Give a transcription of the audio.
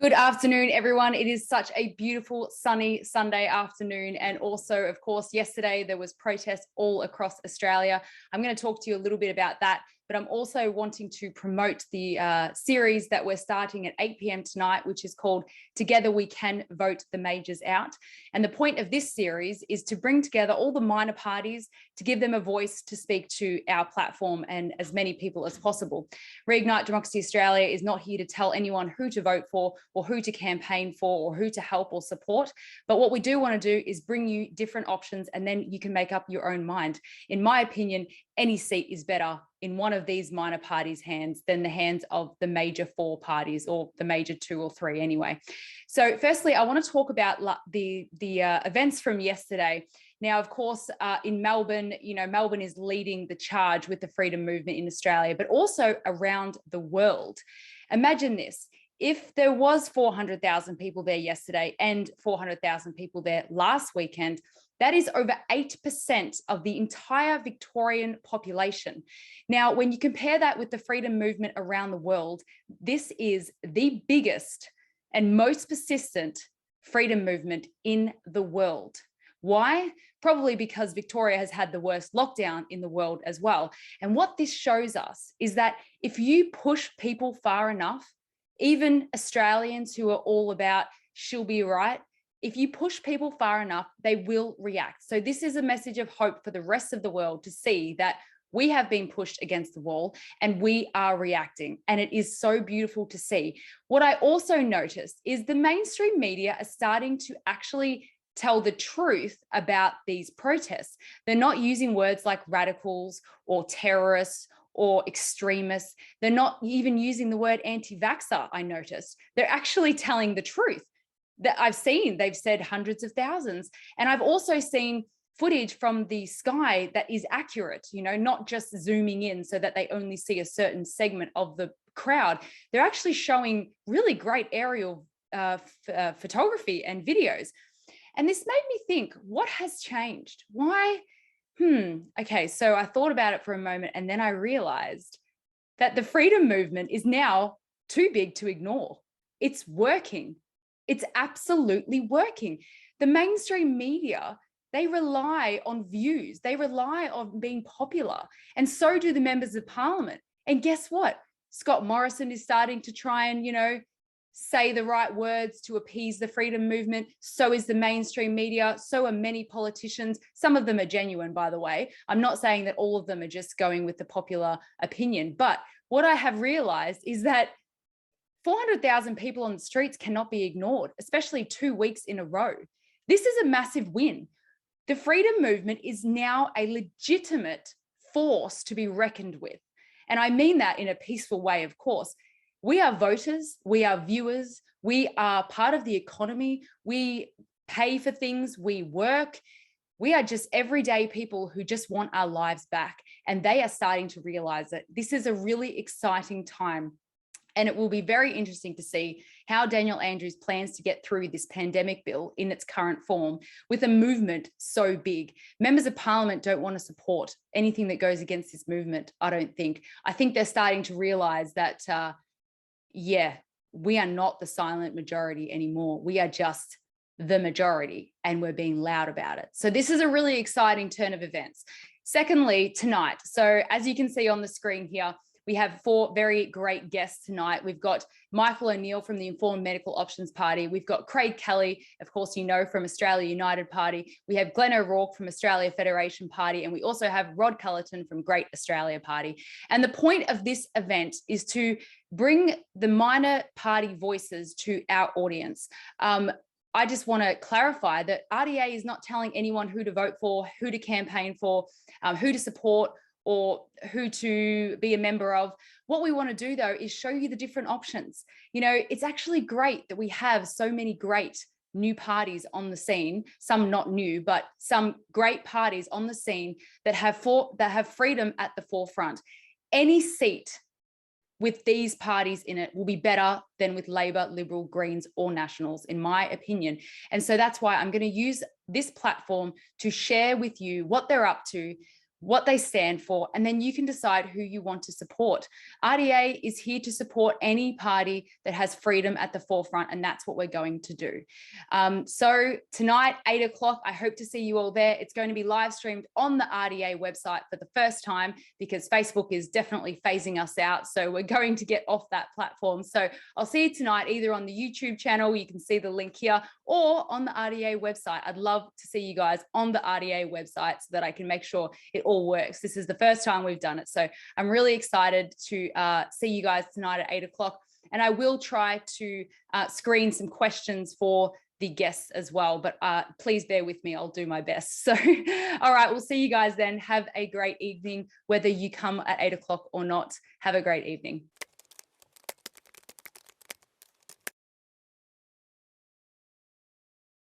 Good afternoon, everyone. It is such a beautiful, sunny Sunday afternoon. And also, of course, yesterday there was protests all across Australia. I'm going to talk to you a little bit about that, but I'm also wanting to promote the series that we're starting at 8 p.m. tonight, which is called Together We Can Vote the Majors Out. And the point of this series is to bring together all the minor parties to give them a voice to speak to our platform and as many people as possible. Reignite Democracy Australia is not here to tell anyone who to vote for or who to campaign for or who to help or support. But what we do want to do is bring you different options and then you can make up your own mind. In my opinion, any seat is better in one of these minor parties' hands than the hands of the major four parties or the major two or three anyway. So firstly, I want to talk about the events from yesterday. Now, of course, in Melbourne, Melbourne is leading the charge with the freedom movement in Australia, but also around the world. Imagine this. If there was 400,000 people there yesterday and 400,000 people there last weekend, that is over 8% of the entire Victorian population. Now, when you compare that with the freedom movement around the world, this is the biggest and most persistent freedom movement in the world. Why? Probably because Victoria has had the worst lockdown in the world as well. And what this shows us is that if you push people far enough, even Australians who are all about she'll be right, if you push people far enough, they will react. So this is a message of hope for the rest of the world to see that we have been pushed against the wall and we are reacting. And it is so beautiful to see. What I also noticed is the mainstream media are starting to actually tell the truth about these protests. They're not using words like radicals or terrorists or extremists. They're not even using the word anti-vaxxer, I noticed. They're actually telling the truth that I've seen. They've said hundreds of thousands. And I've also seen footage from the sky that is accurate, not just zooming in so that they only see a certain segment of the crowd. They're actually showing really great aerial photography and videos. And this made me think, what has changed? Why? Okay, so I thought about it for a moment and then I realized that the freedom movement is now too big to ignore. It's working. It's absolutely working. The mainstream media, they rely on views. They rely on being popular. And so do the members of parliament. And guess what? Scott Morrison is starting to try and, say the right words to appease the freedom movement. So is the mainstream media. So are many politicians. Some of them are genuine, by the way. I'm not saying that all of them are just going with the popular opinion. But what I have realized is that 400,000 people on the streets cannot be ignored, especially 2 weeks in a row. This is a massive win. The freedom movement is now a legitimate force to be reckoned with. And I mean that in a peaceful way, of course. We are voters, we are viewers, we are part of the economy, we pay for things, we work. We are just everyday people who just want our lives back. And they are starting to realize that this is a really exciting time. And it will be very interesting to see how Daniel Andrews plans to get through this pandemic bill in its current form with a movement so big. Members of parliament don't want to support anything that goes against this movement, I don't think. I think they're starting to realize that, we are not the silent majority anymore. We are just the majority and we're being loud about it. So this is a really exciting turn of events. Secondly, tonight, so as you can see on the screen here, we have 4 very great guests tonight. We've got Michael O'Neill from the Informed Medical Options Party. We've got Craig Kelly, of course, from Australia United Party. We have Glen O'Rourke from Australia Federation Party. And we also have Rod Culleton from Great Australia Party. And the point of this event is to bring the minor party voices to our audience. I just want to clarify that RDA is not telling anyone who to vote for, who to campaign for, who to support, or who to be a member of. What we want to do, though, is show you the different options. It's actually great that we have so many great new parties on the scene, some not new, but some great parties on the scene that have freedom at the forefront. Any seat with these parties in it will be better than with Labor, Liberal, Greens, or Nationals, in my opinion. And so that's why I'm going to use this platform to share with you what they're up to, what they stand for, and then you can decide who you want to support. RDA is here to support any party that has freedom at the forefront, and that's what we're going to do. So tonight, 8 o'clock, I hope to see you all there. It's going to be live streamed on the RDA website for the first time because Facebook is definitely phasing us out. So we're going to get off that platform. So I'll see you tonight, either on the YouTube channel, you can see the link here, or on the RDA website. I'd love to see you guys on the RDA website so that I can make sure it all works. This is the first time we've done it. So I'm really excited to see you guys tonight at 8 o'clock. And I will try to screen some questions for the guests as well, but please bear with me. I'll do my best. So, all right, we'll see you guys then. Have a great evening, whether you come at 8 o'clock or not. Have a great evening.